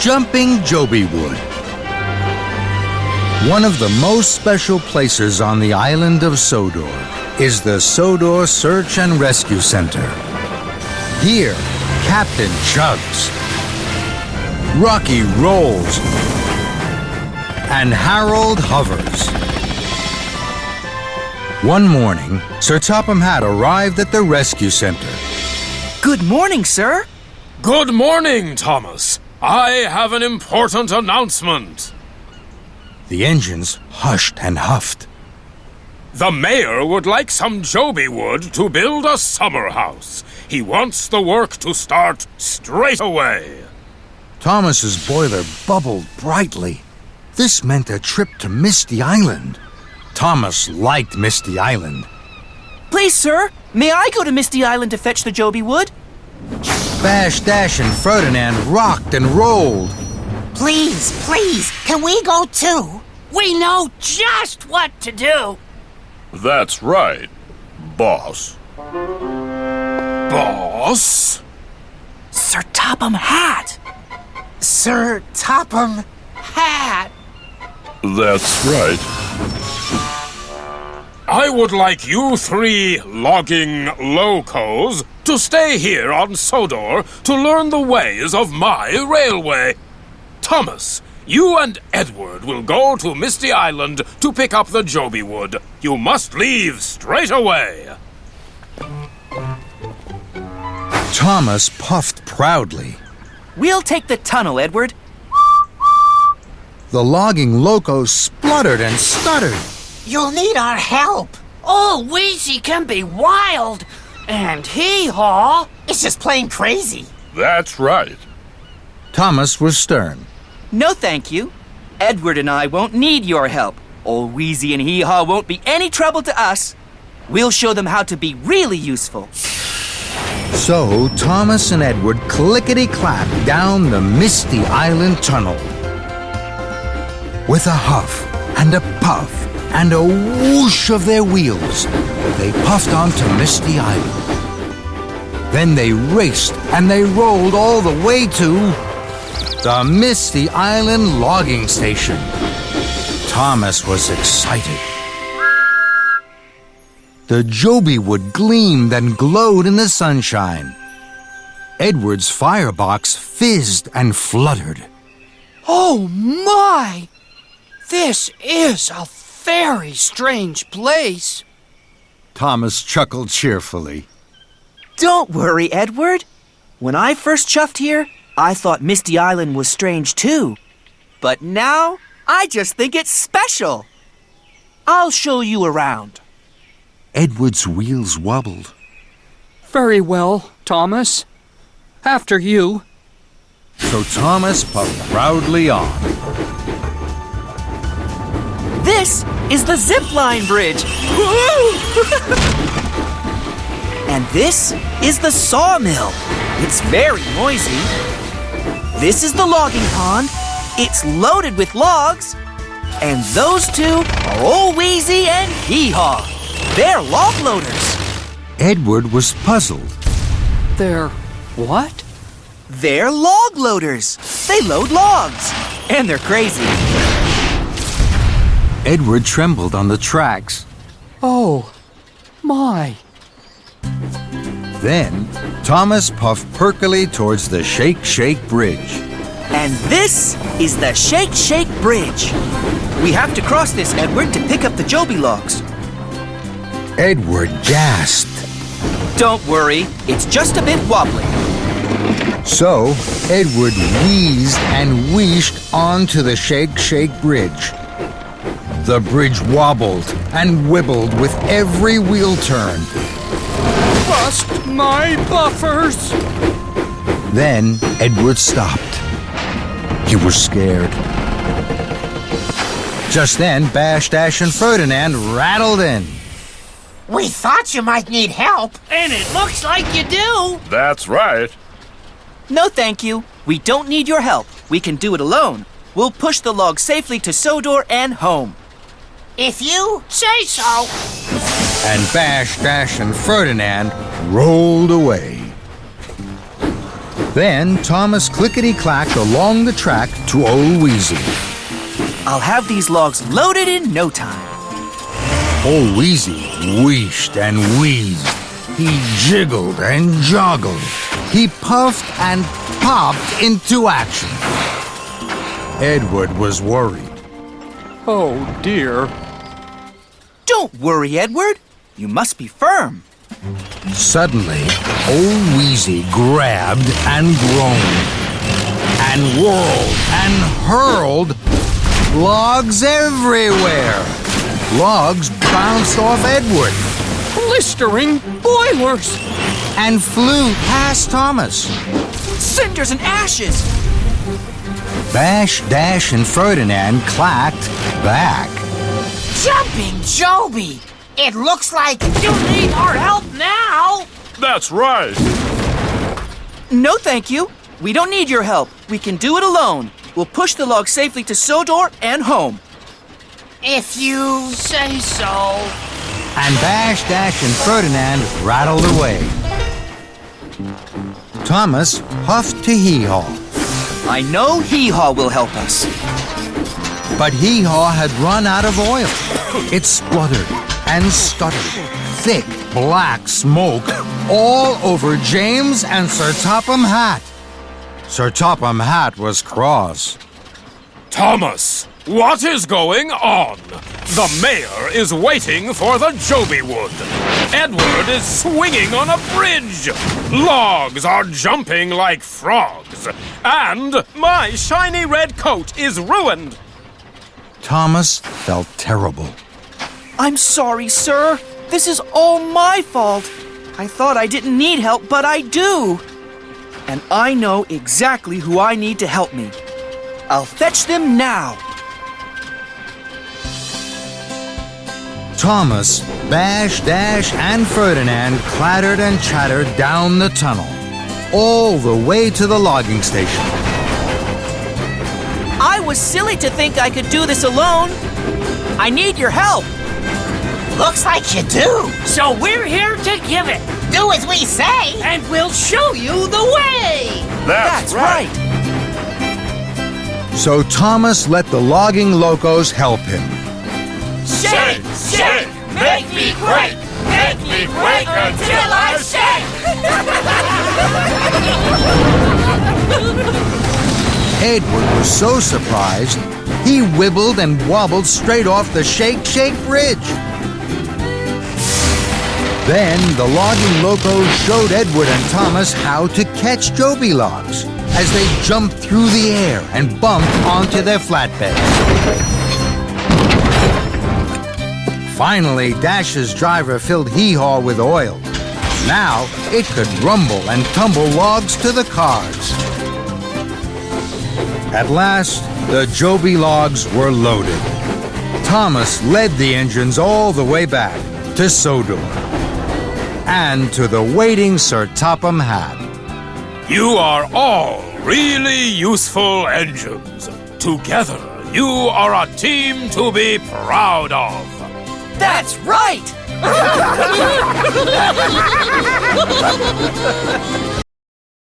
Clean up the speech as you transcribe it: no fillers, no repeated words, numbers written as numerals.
Jumping Jobi Wood. One of the most special places on the island of Sodor is the Sodor Search and Rescue Center. Here, Captain chugs, Rocky rolls, and Harold hovers. One morning, Sir Topham Hatt arrived at the rescue center. Good morning, sir. Good morning, Thomas. I have an important announcement. The engines hushed and huffed. The mayor would like some Jobi wood to build a summer house. He wants the work to start straight away. Thomas's boiler bubbled brightly. This meant a trip to Misty Island. Thomas liked Misty Island. Please, sir, may I go to Misty Island to fetch the Jobi wood? Bash, Dash, and Ferdinand rocked and rolled. Please, can we go too? We know just what to do. That's right, boss. Boss? Sir Topham Hatt. Sir Topham Hatt. That's right. I would like you three logging locos to stay here on Sodor to learn the ways of my railway. Thomas, you and Edward will go to Misty Island to pick up the Jobi wood. You must leave straight away. Thomas puffed proudly. We'll take the tunnel, Edward. The logging locos spluttered and stuttered. You'll need our help. Old Wheezy can be wild. And Hee-Haw is just plain crazy. That's right. Thomas was stern. No, thank you. Edward and I won't need your help. Old Wheezy and Hee-Haw won't be any trouble to us. We'll show them how to be really useful. So Thomas and Edward clickety-clapped down the Misty Island tunnel. With a huff and a puff and a whoosh of their wheels, they puffed onto Misty Island. Then they raced and they rolled all the way to the Misty Island logging station. Thomas was excited. The Jobi wood gleamed and glowed in the sunshine. Edward's firebox fizzed and fluttered. Oh my! This is a very strange place. Thomas chuckled cheerfully. Don't worry, Edward. When I first chuffed here, I thought Misty Island was strange too. But now, I just think it's special. I'll show you around. Edward's wheels wobbled. Very well, Thomas. After you. So Thomas puffed proudly on. This is the zipline bridge. And this is the sawmill. It's very noisy. This is the logging pond. It's loaded with logs. And those two are Old Wheezy and Hee-Haw. They're log loaders. Edward was puzzled. They're what? They're log loaders. They load logs. And they're crazy. Edward trembled on the tracks. Oh, my. Then Thomas puffed perkily towards the Shake Shake Bridge. And this is the Shake Shake Bridge. We have to cross this, Edward, to pick up the Jobi logs. Edward gasped. Don't worry, it's just a bit wobbly. So Edward wheezed and wheeshed onto the Shake Shake Bridge. The bridge wobbled and wibbled with every wheel turn. Bust my buffers! Then Edward stopped. He was scared. Just then, Bash, Dash, and Ferdinand rattled in. We thought you might need help. And it looks like you do. That's right. No, thank you. We don't need your help. We can do it alone. We'll push the log safely to Sodor and home. If you say so. And Bash, Dash, and Ferdinand rolled away. Then Thomas clickety-clacked along the track to Old Wheezy. I'll have these logs loaded in no time. Old Wheezy wheezed and wheezed. He jiggled and joggled. He puffed and popped into action. Edward was worried. Oh, dear. Don't worry, Edward. You must be firm. Suddenly, Old Wheezy grabbed and groaned and whirled and hurled logs everywhere. Logs bounced off Edward Blistering boilers! and flew past Thomas. Cinders and ashes! Bash, Dash, and Ferdinand clacked back. Jumping Jobi! It looks like you need our help now! That's right. No, thank you. We don't need your help. We can do it alone. We'll push the log safely to Sodor and home. If you say so. And Bash, Dash, and Ferdinand rattled away. Thomas huffed to Hee-Haw, I know Hee-Haw will help us. but Hee-Haw had run out of oil. It spluttered and stuttered, thick black smoke all over James and Sir Topham Hatt. Sir Topham Hatt was cross. Thomas, what is going on? The mayor is waiting for the Jobi wood. Edward is swinging on a bridge. Logs are jumping like frogs. And my shiny red coat is ruined. Thomas felt terrible. I'm sorry, sir. This is all my fault. I thought I didn't need help, but I do. And I know exactly who I need to help me. I'll fetch them now. Thomas, Bash, Dash, and Ferdinand clattered and chattered down the tunnel, all the way to the logging station. I was silly to think I could do this alone. I need your help. Looks like you do. So we're here to give it. Do as we say, and we'll show you the way. That's right. So Thomas let the logging locos help him. Shake, shake, make me quake. Make me quake until I shake. Edward was so surprised, he wibbled and wobbled straight off the Shake Shake Bridge. Then the logging locos showed Edward and Thomas how to catch Jobi logs as they jumped through the air and bumped onto their flatbeds. Finally, Dash's driver filled Hee-Haw with oil. Now it could rumble and tumble logs to the cars. At last, the Jobi logs were loaded. Thomas led the engines all the way back to Sodor and to the waiting Sir Topham Hatt. You are all really useful engines. Together, you are a team to be proud of. That's right.